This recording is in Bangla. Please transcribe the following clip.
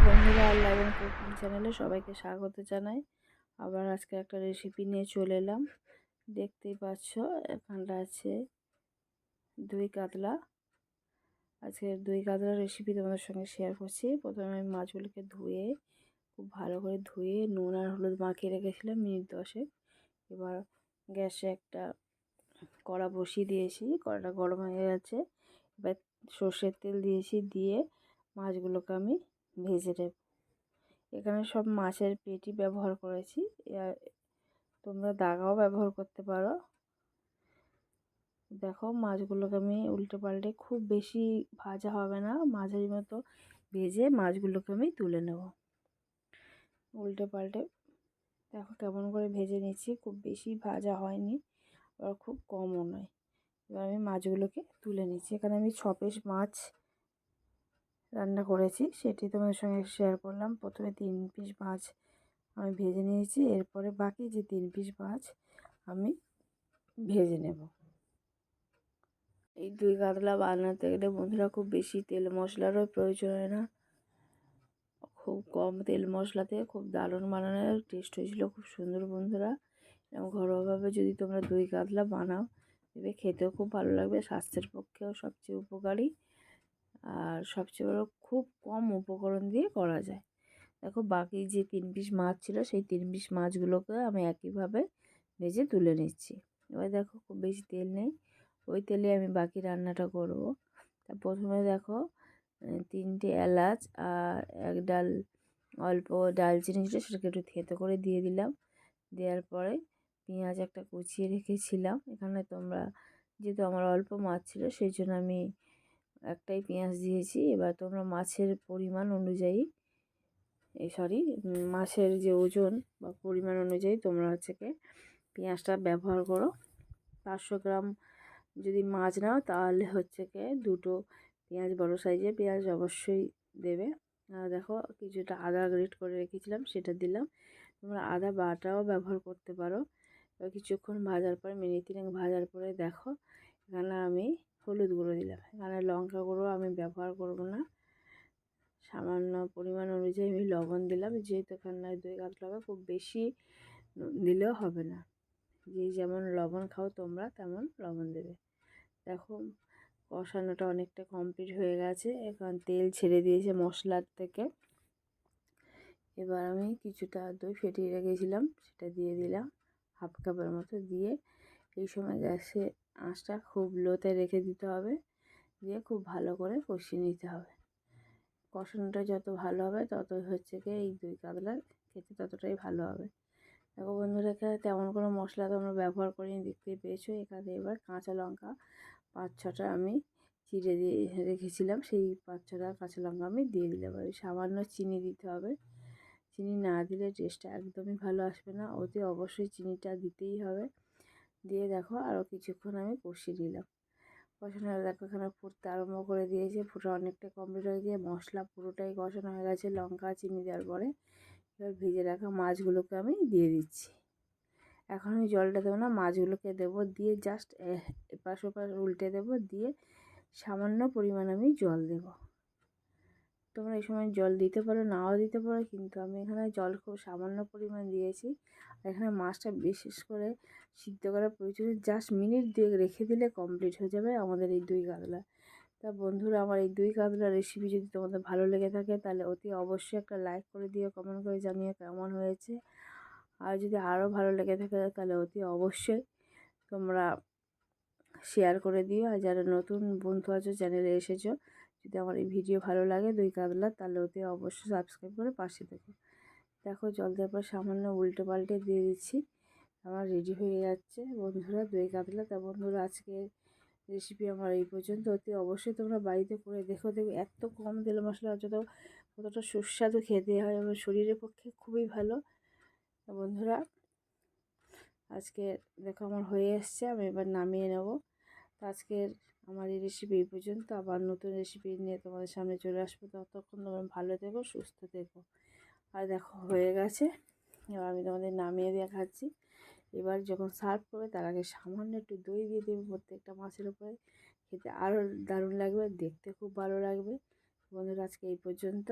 বন্ধুরা, লাইভ অ্যান্ড কুকিং চ্যানেলে সবাইকে স্বাগত জানাই। আবার আজকে একটা রেসিপি নিয়ে চলে এলাম। দেখতেই পাচ্ছ এখানটা আছে দই কাতলা। আজকে দই কাতলা রেসিপি তোমাদের সঙ্গে শেয়ার করছি। প্রথমে আমি মাছগুলোকে ধুয়ে খুব ভালো করে ধুয়ে নুন আর হলুদ মাখিয়ে রেখেছিলাম মিনিট 10। এবার গ্যাসে একটা কড়া বসিয়ে দিয়েছি, কড়াটা গরম হয়ে গেছে। এবার সর্ষের তেল দিয়েছি, দিয়ে মাছগুলোকে আমি ভেজে নেব। এখানে সব মাছের পেটি ব্যবহার করেছি, তোমরা দাগাও ব্যবহার করতে পারো। দেখো মাছগুলোকে আমি উল্টে পাল্টে, খুব বেশি ভাজা হবে না, মাঝারি মতো ভেজে মাছগুলোকে আমি তুলে নেব। উল্টে পাল্টে দেখো কেমন করে ভেজে নিচ্ছি, খুব বেশি ভাজা হয়নি আর খুব কমও নয়। এবার আমি মাছগুলোকে তুলে নিচ্ছি। এখানে আমি 6 পিস মাছ রান্না করেছি, সেটি তোমাদের সঙ্গে শেয়ার করলাম। প্রথমে 3 পিস মাছ আমি ভেজে নিয়েছি, এরপরে বাকি যে 3 পিস মাছ আমি ভেজে নেব। এই দই কাতলা বানাতে গেলে বন্ধুরা খুব বেশি তেল মশলারও প্রয়োজন হয় না, খুব কম তেল মশলাতে খুব দারুণ বানানোর টেস্ট হয়েছিল, খুব সুন্দর বন্ধুরা। এবং ঘরোয়াভাবে যদি তোমরা দই কাতলা বানাও, এবার খেতেও খুব ভালো লাগবে, স্বাস্থ্যের পক্ষেও সবচেয়ে উপকারী। আর সবচেয়ে বড়, খুব কম উপকরণ দিয়ে করা যায়। দেখো বাকি যে 3 পিস মাছ ছিল, সেই 3 পিস মাছগুলোকে আমি একইভাবে ভেজে তুলে নিচ্ছি। এবার দেখো খুব বেশি তেল নেই, ওই তেলে আমি বাকি রান্নাটা করব। তা প্রথমে দেখো 3টে এলাচ আর অল্প ডালচিনি ছিল, সেটাকে একটু থেতো করে দিয়ে দিলাম। দেওয়ার পরে পেঁয়াজ একটা কুচিয়ে রেখেছিলাম। এখানে তোমরা, যেহেতু আমার অল্প মাছ ছিল সেই জন্য আমি একটাই পেঁয়াজ দিয়েছি। এবার তোমরা মাছের পরিমাণ অনুযায়ী, মাছের যে ওজন বা পরিমাণ অনুযায়ী তোমরা পেঁয়াজটা ব্যবহার করো। 500 গ্রাম যদি মাছ নাও তাহলে 2টো পেঁয়াজ, বড় সাইজের পেঁয়াজ অবশ্যই দেবে। আর দেখো কিছুটা আদা গ্রেট করে রেখেছিলাম, সেটা দিলাম। তোমরা আদা বাটাও ব্যবহার করতে পারো। এবার কিছুক্ষণ ভাজার পরে, মিনিট 3 ভাজার পরে দেখো এখানে আমি হলুদ গুঁড়ো দিলাম। এখানে লঙ্কা গুঁড়ো আমি ব্যবহার করব না, সামান্য পরিমাণ অনুযায়ী আমি লবণ দিলাম। যেহেতু এখানে দই কাতলা খুব বেশি দিলেও হবে না, যে যেমন লবণ খাও তোমরা তেমন লবণ দেবে। দেখো কষানোটা অনেকটা কমপ্লিট হয়ে গেছে, এখন তেল ছেড়ে দিয়েছে মশলার থেকে। এবার আমি কিছুটা দই ফেটিয়ে রেখেছিলাম, সেটা দিয়ে দিলাম, হাফ কাপের মতো দিয়ে। এই সময় গ্যাসে আঁচটা খুব লোতে রেখে দিতে হবে, দিয়ে খুব ভালো করে কষিয়ে নিতে হবে। কষানোটা যত ভালো হবে তত এই দই কাতলা খেতে ততটাই ভালো হবে। দেখো বন্ধুরা, এখানে তেমন কোনো মশলা তোমরা ব্যবহার করিনি, দেখতেই পেয়েছো। এখানে এবার কাঁচা লঙ্কা 5-6টা আমি চিড়ে দিয়ে রেখেছিলাম, সেই 5-6টা কাঁচা লঙ্কা আমি দিয়ে দিলাম। এবার সামান্য চিনি দিতে হবে, চিনি না দিলে টেস্টটা একদমই ভালো আসবে না, ওতে অবশ্যই চিনিটা দিতেই হবে। দিয়ে দেখো আরও কিছুক্ষণ আমি কষিয়ে নিলাম। কষানো দেখো এখানে ফুটতে আরম্ভ করে দিয়েছে, ফুটা অনেকটা কমপ্লিট হয়ে গিয়ে মশলা পুরোটাই কষানো হয়ে গেছে লঙ্কা চিনি দেওয়ার পরে। এবার ভেজে রাখা মাছগুলোকে আমি দিয়ে দিচ্ছি। এখন আমি জলটা দেবো না, মাছগুলোকে দেবো, দিয়ে জাস্ট এপাশ ওপাশ উল্টে দেবো, দিয়ে সামান্য পরিমাণ আমি জল দেব। তোমরা এই সময় জল দিতে পারো, নাও দিতে পারো, কিন্তু আমি এখানে জল খুব সামান্য পরিমাণ দিয়েছি। আর এখানে মাছটা বিশেষ করে সিদ্ধ করার প্রয়োজন, জাস্ট মিনিট 2 রেখে দিলে কমপ্লিট হয়ে যাবে আমাদের এই দই কাতলা। তা বন্ধুরা, আমার এই দই কাতলা রেসিপি যদি তোমাদের ভালো লেগে থাকে তাহলে অতি অবশ্যই একটা লাইক করে দিও, কমেন্ট করে জানিও কেমন হয়েছে। আর যদি আরও ভালো লেগে থাকে তাহলে অতি অবশ্যই তোমরা শেয়ার করে দিও। আর যারা নতুন বন্ধু আছো, চ্যানেলে এসেছো, যদি আমার এই ভিডিও ভালো লাগে দই কাতলা, তাহলে অতি অবশ্যই সাবস্ক্রাইব করে পাশে থেকো। দেখো জল দেওয়ার পর সামান্য উল্টে পাল্টে দিয়ে দিচ্ছি, আমার রেডি হয়ে যাচ্ছে বন্ধুরা দই কাতলা। তা বন্ধুরা, আজকে রেসিপি আমার এই পর্যন্ত। অতি অবশ্যই তোমরা বাড়িতে করে দেখো, দেখবে এত কম তেল মশলা কতটা সুস্বাদু খেতে হয় এবং শরীরের পক্ষে খুবই ভালো। বন্ধুরা, আজকে দেখো আমার হয়ে এসছে, আমি এবার নামিয়ে নেব। তো আজকের আমার এই রেসিপি এই পর্যন্ত, আবার নতুন রেসিপি নিয়ে তোমাদের সামনে চলে আসবো। ততক্ষণ তোমরা ভালো থেকো, সুস্থ থেকো। আর দেখো হয়ে গেছে, এবার আমি তোমাদের নামিয়ে দেখাচ্ছি। এবার যখন সার্ভ করবে তার আগে সামান্য একটু দই দিয়ে দেবে প্রত্যেকটা মাছের উপরে, খেতে আরও দারুণ লাগবে, দেখতে খুব ভালো লাগবে। বন্ধুরা, আজকে এই পর্যন্ত।